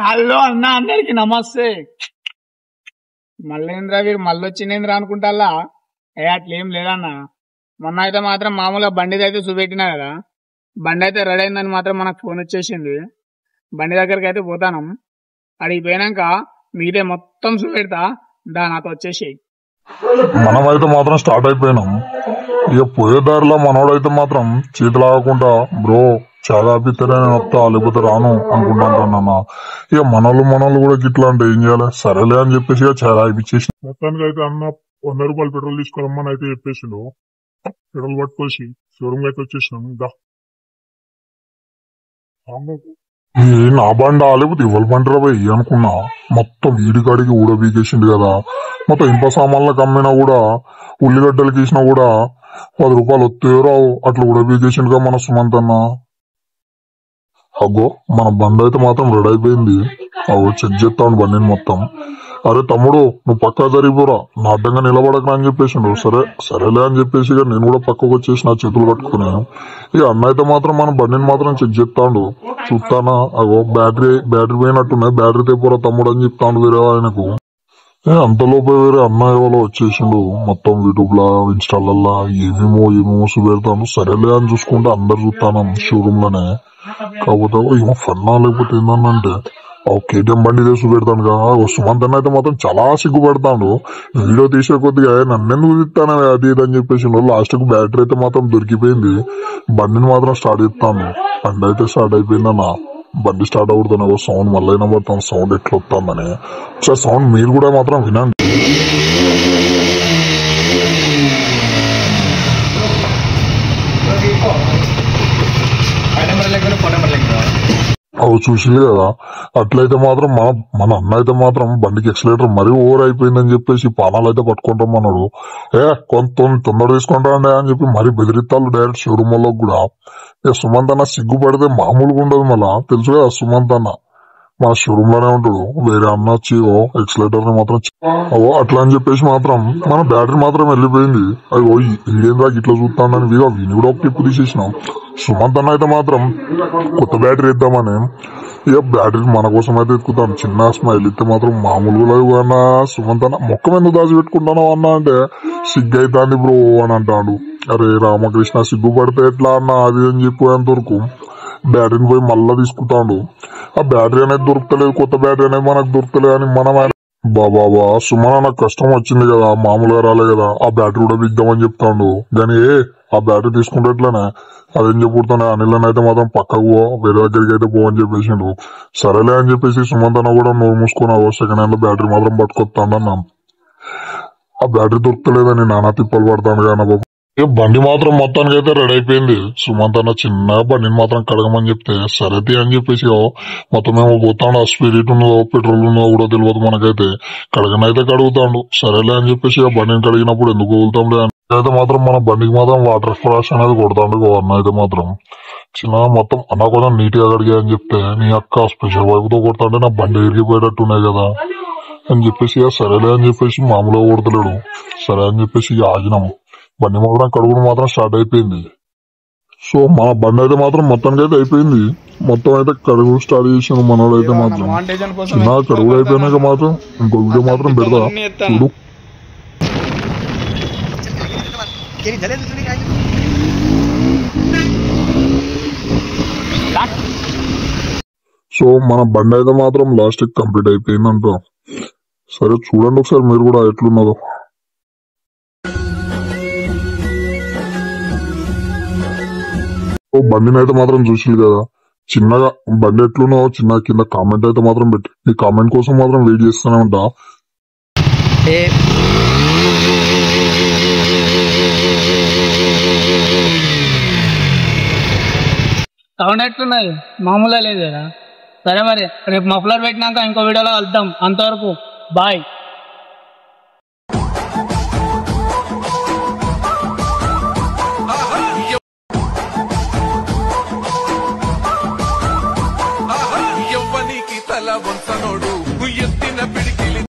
Hello అన్న, అందరికి నమస్తే. మల్లేంద్ర వీరు మళ్ళొచ్చిందేంద్ర అనుకుంటా. అట్లేం లేదన్న. మొన్న అయితే మాత్రం మామూలుగా బండి అయితే చూపెట్టినా కదా, బండి అయితే రెడీ అయిందని మాత్రం మనకు ఫోన్ వచ్చేసింది. బండి దగ్గరికి అయితే పోతాను. అడిగి పోయినాక మీదే మొత్తం చూపెడతా, నాతో వచ్చేసి. మనమైతే మాత్రం స్టార్ట్ అయిపోయినాం. ఇక పోయే దారిలో మనోడైతే మాత్రం చేతులాగకుండా బ్రో చాలా ఆపితేనే నేను వస్తా లేకపోతే రాను అనుకుంటాను. ఇక మనోళ్ళు కూడా గిట్లా అంటే ఏం చేయాలి, సరేలే అని చెప్పేసి ఇక చాలా ఆపిచ్చేసి మొత్తానికి అయితే అన్న 100 రూపాయలు పెట్రోల్ తీసుకోరమ్మని అయితే చెప్పేసిండు. పెట్రోల్ పట్టుకోసి షోరూమ్ అయితే వచ్చేసినాం. ఇంకా నా బండా లేకపోతే ఇవ్వలు బండిరా పోయి అనుకున్నా. మొత్తం వీడికాడికి ఊడబీకేసిండు కదా. మొత్తం ఇంప సామాన్లకు అమ్మినా కూడా, ఉల్లిగడ్డలకి వేసినా కూడా 10 రూపాయలు వస్తాయో రావు అట్లా ఊడబీకేసిండుగా మన సుమంత్ అన్న. అగ్గో మన బండి అయితే మాత్రం రెడీ అయిపోయింది. అగో చెక్ చేస్తాను బండిని మొత్తం. అరే తమ్ముడు నువ్వు పక్కా జరిగిపోరా, నా అడ్డంగా నిలబడకరా అని చెప్పేసిండు. సరేలే అని చెప్పేసి ఇక నేను కూడా పక్కకు వచ్చేసి నా చేతులు కట్టుకుని ఇక అన్న అయితే మాత్రం మన బండిని మాత్రం చెక్ చేస్తాడు. చూస్తానా అగో బ్యాటరీ పోయినట్టున్నాయి, బ్యాటరీ తెపోరా తమ్ముడు అని చెప్తాడు వేరే ఆయనకు. అంతలోపే వేరే అన్న ఎవరో వచ్చేసిండు. మొత్తం యూట్యూబ్ లా ఇన్స్టాలల్లా ఏమేమో చూపెడతాను. సరేలే అని చూసుకుంటే అందరు చూస్తాను షోరూమ్ లోనే. కాకపోతే ఏమో ఫన్నా లేకపోతే ఏందన్నంటే కేటీఎం బండి తీసి పెడతాను కదా. సుమంత్ అన్న అయితే మాత్రం చాలా సిగ్గుపడతాడు. వీడియో తీసే కొద్దిగా నన్నెందుకు తీస్తాను అది ఇది అని చెప్పేసి లాస్ట్ కు బ్యాటరీ అయితే మాత్రం దొరికిపోయింది. బండిని మాత్రం స్టార్ట్ చేస్తాను. బండి అయితే స్టార్ట్ అయిపోయిందన్న. బండి స్టార్ట్ అవుతుంది, సౌండ్ మళ్ళీ వినబడతాను. సౌండ్ ఎట్లా వస్తుందని ఒకసారి సౌండ్ మీరు కూడా మాత్రం వినండి. అవి చూసింది కదా. అట్లయితే మాత్రం మన అన్న అయితే మాత్రం బండికి ఎక్సలేటర్ మరీ ఓవర్ అయిపోయిందని చెప్పేసి పానాలు అయితే పట్టుకుంటామన్నాడు. కొంత తొందర తీసుకుంటాండే అని చెప్పి మరీ బెదిరిస్తాడు డైరెక్ట్ షోరూమ్ వాళ్ళకి కూడా. సుమంత్ అన్న సిగ్గుపడితే మామూలుగా ఉండదు. మళ్ళా తెలుసు కదా సుమంత్ అన్న మన షోరూమ్ లోనే ఉంటాడు. వేరే అన్న వచ్చి ఎక్సలేటర్ ని మాత్రం అట్లా అని చెప్పేసి మాత్రం మన బ్యాటరీ మాత్రం వెళ్ళిపోయింది. అవి ఈడేంద్రా ఇట్లా చూస్తానని వీని కూడా ఒక టిప్పు తీసేసినాం. సుమంత్ అన్న అయితే మాత్రం కొత్త బ్యాటరీ ఇద్దామని ఇక బ్యాటరీ మన కోసం అయితే ఎత్తుకుతాను. చిన్న స్మైల్ ఇస్తే మాత్రం మామూలుగా అన్న సుమంత్ అన్న మొక్క మీద దాచిపెట్టుకుంటాను అన్న అంటే సిగ్గు అవుతాంది బ్రో అని అంటాడు. అరే రామకృష్ణ సిగ్గుపడితే ఎట్లా అన్న అది అని చెప్పేంత వరకు బ్యాటరీని పోయి మళ్ళా తీసుకుంటాడు. ఆ బ్యాటరీ అనేది దొరుకుతలేదు, కొత్త బ్యాటరీ అనేది మనకు దొరుకుతలేదు అని మనం బాబా సుమన్ నాకు కష్టం వచ్చింది కదా, మామూలుగా రాలే కదా, ఆ బ్యాటరీ కూడా బిగ్దామని చెప్తాడు. కానీ ఆ బ్యాటరీ తీసుకుంటే ఎట్లానే అదేం చెప్పుడుతానే అనిల్ అయితే మాత్రం పక్కకు వేరే దగ్గరికి అయితే పోవని చెప్పేసిండు. సరేలే అని చెప్పేసి సుమంత్ అన్న కూడా నోరు మూసుకున్నా. సెకండ్ హ్యాండ్ లో బ్యాటరీ మాత్రం పట్టుకొస్తాడన్నా. ఆ బ్యాటరీ దొరుకుతలేదని నానా తిప్పలు పడతాడు కానీ బాబు. బండి మాత్రం మొత్తానికి అయితే రెడీ అయిపోయింది. సుమంత్ అన్న చిన్న బండిని మాత్రం కడగమని చెప్తే సరేది అని చెప్పేసి మొత్తం ఏమో పోతాడు. ఆ స్పిరిట్ ఉన్నదో పెట్రోల్ ఉన్నదో కూడా తెలియదు మనకైతే. కడగనైతే కడుగుతాడు. సరేలే అని చెప్పేసి ఆ బండిని కడిగినప్పుడు ఎందుకు వదులుతాంలే అయితే మాత్రం మన బండికి మాత్రం వాటర్ ఫ్లాష్ అనేది కొడతాడు అన్న అయితే మాత్రం. చిన్న మొత్తం అన్న కొంచెం నీట్ గా కడిగా అని చెప్తే నీ అక్క స్పెషల్ వైపుతో కొడతాంటే నా బండి ఎరిగిపోయేటట్టున్నాయి కదా అని చెప్పేసి సరేలే అని చెప్పేసి మామూలుగా కొడతలేడు. సరే అని చెప్పేసి ఆగినాము. బండి మాత్రం కడుగుడు మాత్రం స్టార్ట్ అయిపోయింది. సో మన బండి అయితే మాత్రం మొత్తానికి అయితే అయిపోయింది. మొత్తం అయితే కడుగుడు స్టార్ట్ చేసాను మనోడు అయితే మాత్రం. చిన్న కడుగుడు అయిపోయినాక మాత్రం ఇంకో వీడియో మాత్రం పెడతా చూడు. సో మన బండి అయితే మాత్రం లాస్ట్ కంప్లీట్ అయిపోయిందంట. సరే చూడండి ఒకసారి మీరు కూడా ఎట్లున్నదో. బండిని అయితే మాత్రం చూసింది కదా. చిన్నగా బండి ఎట్లున్నో చిన్న కింద కామెంట్ అయితే మాత్రం పెట్టి ఈ కామెంట్ కోసం మాత్రం వెయిట్ చేస్తూనే ఉంటా. సౌండ్ ఎట్లున్నది మామూలుగా లేదు కదా. సరే మరి రేపు మఫ్లర్ పెట్టినాక ఇంకో వీడియోలో కలుద్దాం. అంతవరకు బాయ్.